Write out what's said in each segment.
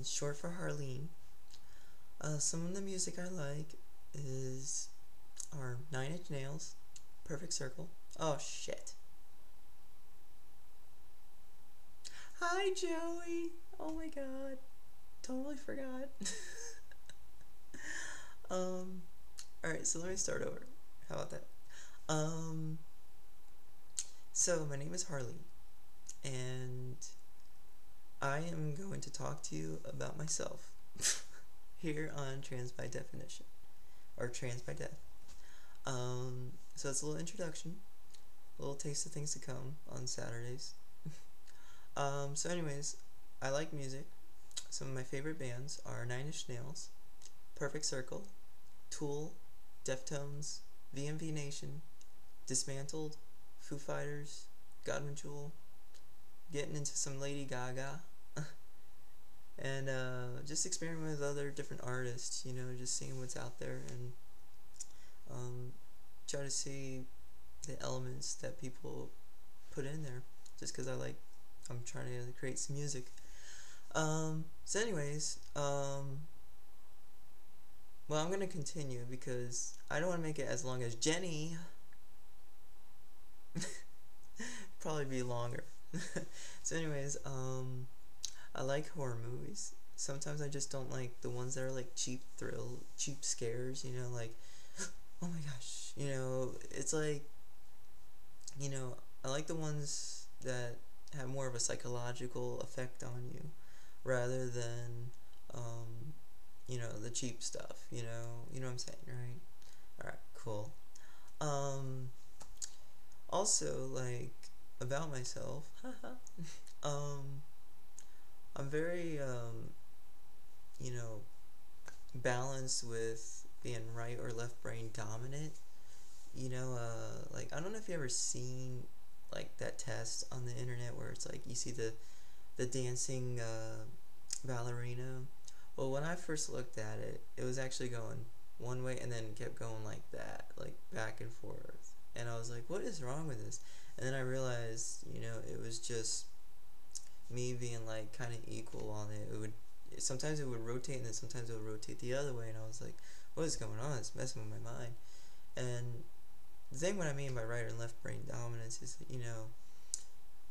short for Harleen. Some of the music I like are Nine Inch Nails, Perfect Circle. Oh shit. Hi Joey. Oh my god. Totally forgot. Alright, so let me start over. How about that? Um, so my name is Harley, and I am going to talk to you about myself here on TransByDefinition, or TransByDef. So it's a little introduction, a little taste of things to come on Saturdays. So anyways, I like music. Some of my favorite bands are Nine Inch Nails, Perfect Circle, Tool, Deftones, VMV Nation, Dismantled, Foo Fighters, Godwin Jewel, getting into some Lady Gaga, and just experimenting with other different artists, just seeing what's out there, and try to see the elements that people put in there, just because I'm trying to create some music. So anyways, well, I'm going to continue because I don't want to make it as long as Jenny. Probably be longer. So anyways, I like horror movies. Sometimes I just don't like the ones that are like cheap scares, like, oh my gosh, it's like, I like the ones that have more of a psychological effect on you rather than, the cheap stuff, you know what I'm saying, right? Alright, cool. Also, like, about myself, I'm very, balanced with being right or left brain dominant. Like, I don't know if you ever seen, like, that test on the internet where it's like, you see the dancing, ballerina. Well, when I first looked at it, it was actually going one way and then kept going like that, like back and forth. And I was like, what is wrong with this? And then I realized, it was just me being like kind of equal on it. Sometimes it would rotate and then sometimes it would rotate the other way. And I was like, what is going on? It's messing with my mind. And the thing what I mean by right and left brain dominance is that,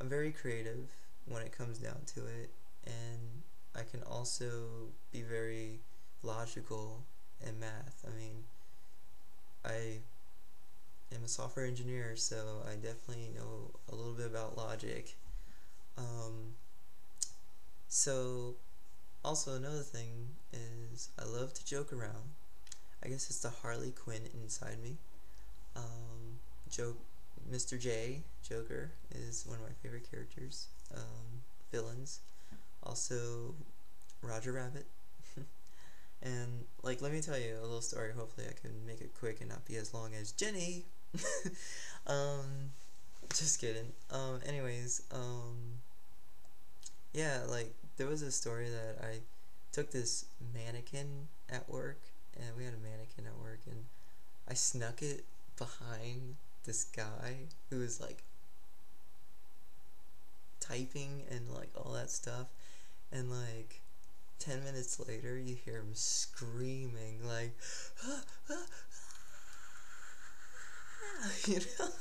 I'm very creative when it comes down to it. And I can also be very logical in math. I mean, I am a software engineer, so I definitely know a little bit about logic. So, also another thing is I love to joke around. I guess it's the Harley Quinn inside me. Mr. J, Joker, is one of my favorite characters. Villains. Also, Roger Rabbit. And, like, let me tell you a little story. Hopefully I can make it quick and not be as long as Jenny. Just kidding. Anyways, yeah, like, there was a story that I took this mannequin at work, and we had a mannequin at work, and I snuck it behind this guy who was, like, typing and, like, all that stuff, and, like, 10 minutes later, you hear him screaming, like, you know?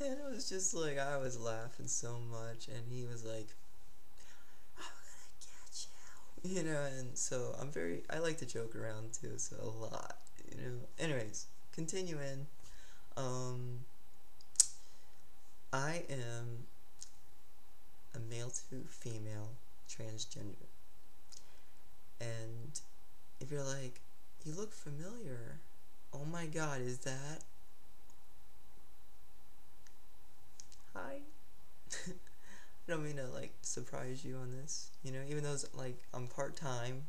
And it was just like, I was laughing so much, and he was like, I'm gonna get you, and so I like to joke around too, so a lot, Anyways, continuing, I am a male to female transgender. And if you're like, you look familiar, oh my god, is that? Hi. I don't mean to, like, surprise you on this, even though it's, like, I'm part-time,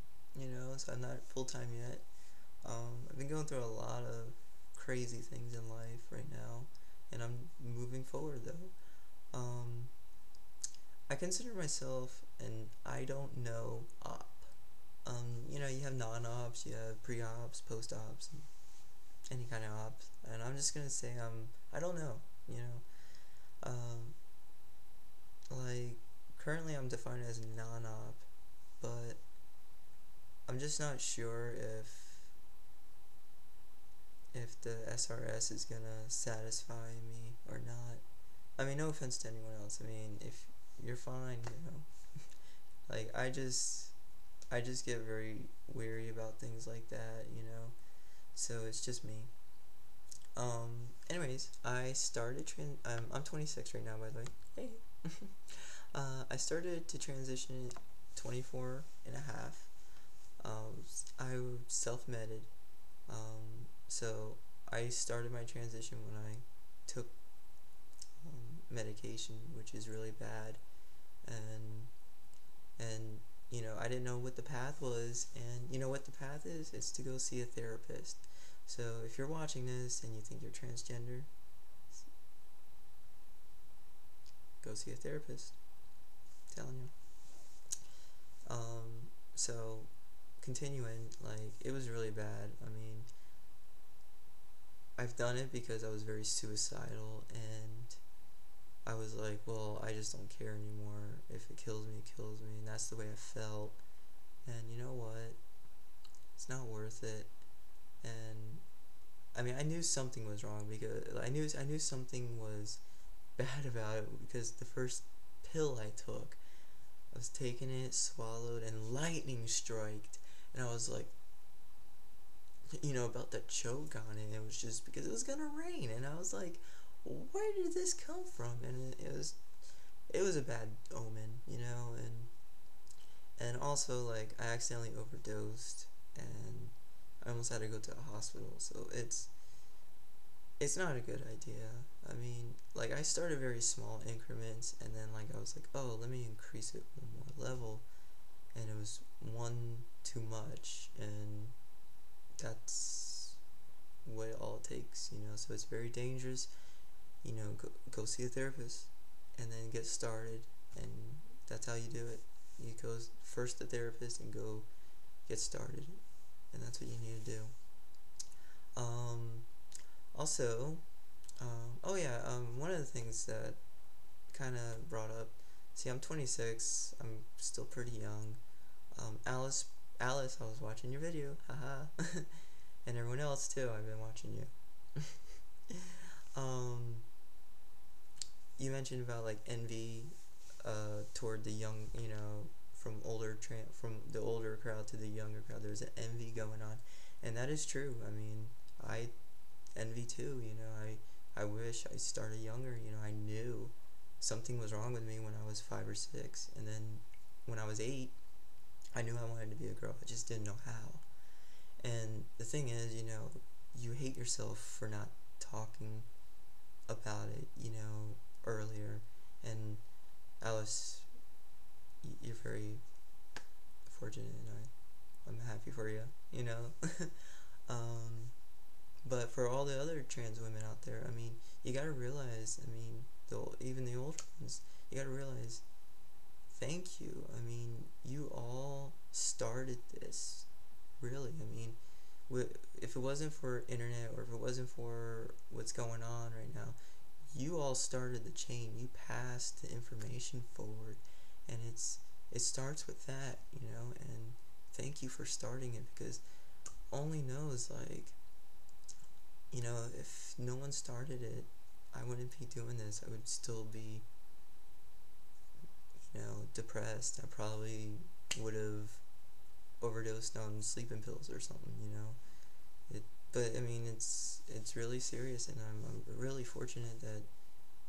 so I'm not full-time yet. I've been going through a lot of crazy things in life right now, and I'm moving forward, though. I consider myself an I don't know op. You have non-ops, you have pre-ops, post-ops, any kind of ops, and I'm just gonna say I don't know, like, currently I'm defined as non-op, but I'm just not sure if the SRS is gonna satisfy me or not. I mean, no offense to anyone else. I mean, if you're fine, you know. Like, I just get very weary about things like that, you know. So it's just me. Anyways, I started I'm 26 right now, by the way. Hey. I started to transition at 24 and a half. I self-medded. So I started my transition when I took medication, which is really bad, and you know, I didn't know what the path was, and you know what the path is? It's to go see a therapist. So if you're watching this and you think you're transgender, go see a therapist. I'm telling you. So continuing, like, it was really bad. I mean, I've done it because I was very suicidal, and I was like, well, I just don't care anymore. If it kills me, it kills me, and that's the way I felt. And you know what? It's not worth it. And I mean, I knew something was wrong, because I knew something was bad about it, because the first pill I took, I was taking it, swallowed, and lightning striked, and I was like, you know, about to choke on it. It was just because it was gonna rain, and I was like, where did this come from? And it was a bad omen, you know. And also, like, I accidentally overdosed, and I almost had to go to a hospital. So it's not a good idea. I mean, like, I started very small increments, and then, like, I was like, oh, let me increase it one more level, and it was one too much, and that's what it all takes, you know. So it's very dangerous, you know. Go see a therapist, and then get started, and that's how you do it. You go first to the therapist and go get started, and that's what you need to do. Also, one of the things that kind of brought up, see, I'm 26, I'm still pretty young. Alice, I was watching your video, haha, and everyone else too, I've been watching you. You mentioned about, like, envy, toward the young, you know, from the older crowd to the younger crowd. There's an envy going on, and that is true. I mean, I envy too, you know. I wish I started younger, you know. I knew something was wrong with me when I was 5 or 6, and then when I was 8, I knew I wanted to be a girl. I just didn't know how. And the thing is, you know, you hate yourself for not talking about it, you know, earlier. And Alice, you're very fortunate, and I'm happy for you, you know. But for all the other trans women out there, I mean, you gotta realize, I mean, even the old ones, you gotta realize, thank you. I mean, you all started this, really. I mean, if it wasn't for internet, or if it wasn't for what's going on right now, you all started the chain. You passed the information forward, and it starts with that, you know. And thank you for starting it, because only knows, like, you know, if no one started it, I wouldn't be doing this. I would still be, you know, depressed. I probably would have overdosed on sleeping pills or something, you know. But I mean, it's really serious, and I'm really fortunate that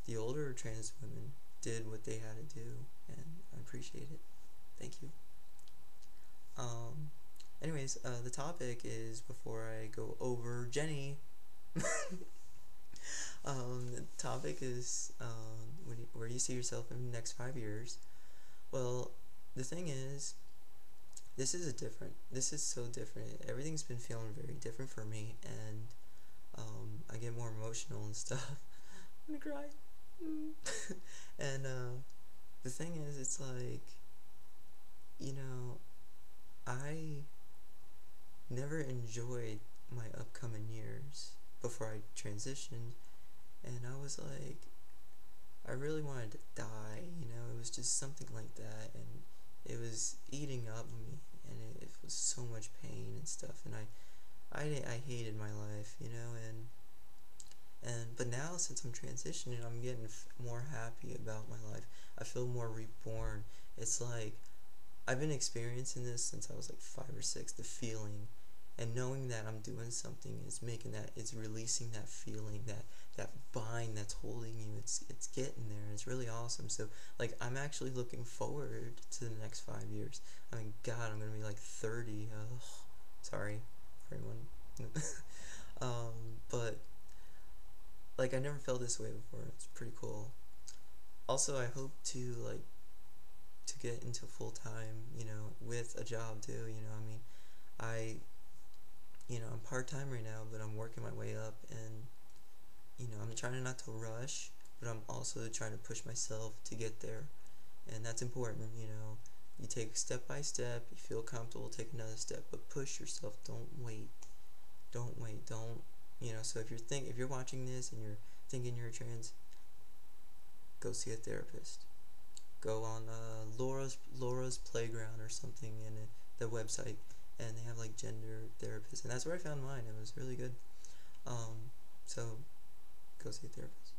the older trans women did what they had to do, and I appreciate it. Thank you. Anyways, the topic is, before I go over Jenny, the topic is, where do you see yourself in the next 5 years? Well, the thing is, this is so different. Everything's been feeling very different for me, and I get more emotional and stuff. I'm gonna cry. And the thing is, it's like, you know, I never enjoyed my upcoming years before I transitioned, and I was like, I really wanted to die, you know. It was just something like that, and it was eating up me, and it was so much pain and stuff, and I hated my life, you know, but now since I'm transitioning, I'm getting more happy about my life. I feel more reborn. It's like I've been experiencing this since I was like 5 or 6. The feeling, and knowing that I'm doing something is making that, it's releasing that feeling, that bind that's holding you. It's getting there. It's really awesome. So like I'm actually looking forward to the next 5 years. I mean, God, I'm gonna be like 30. Sorry for everyone. But like I never felt this way before. It's pretty cool. Also, I hope to get into full time, you know, with a job too. You know, I mean, I'm part time right now, but I'm working my way up, and I'm trying not to rush, but I'm also trying to push myself to get there, and that's important. You take step by step. You feel comfortable, take another step, but push yourself. Don't wait. Don't wait. Don't. So if you're watching this and you're thinking you're trans, go see a therapist. Go on Laura's Playground or something, in the website, and they have like gender therapists, and that's where I found mine. It was really good. So go see a therapist.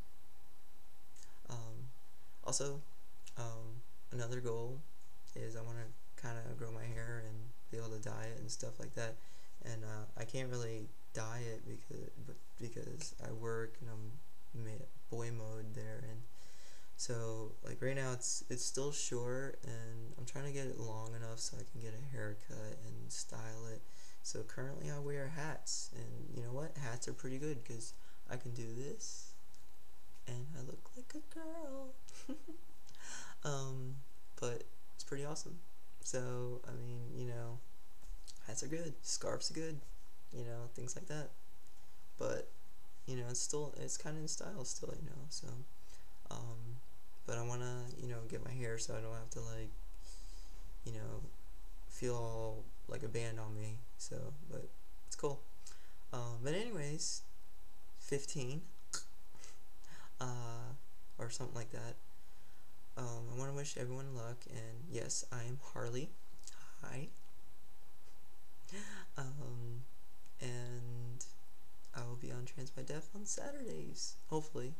Also, another goal is I want to kind of grow my hair and be able to dye it and stuff like that. And I can't really dye it because I work and I'm boy mode there, and so like right now it's still short, and I'm trying to get it long enough so I can get a haircut and style it. So currently I wear hats, and you know what? Hats are pretty good because I can do this and I look like a girl. But it's pretty awesome. So I mean, hats are good, scarves are good, things like that. But it's kind of in style still, so but I want to get my hair so I don't have to like feel all like a band on me. So but it's cool. But anyways, 15 or something like that. I want to wish everyone luck, and yes, I am Harley. Hi. And I will be on TransByDef on Saturdays, hopefully.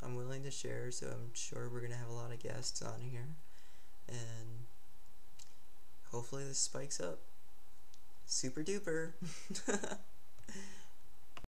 I'm willing to share, so I'm sure we're gonna have a lot of guests on here, and hopefully this spikes up super duper.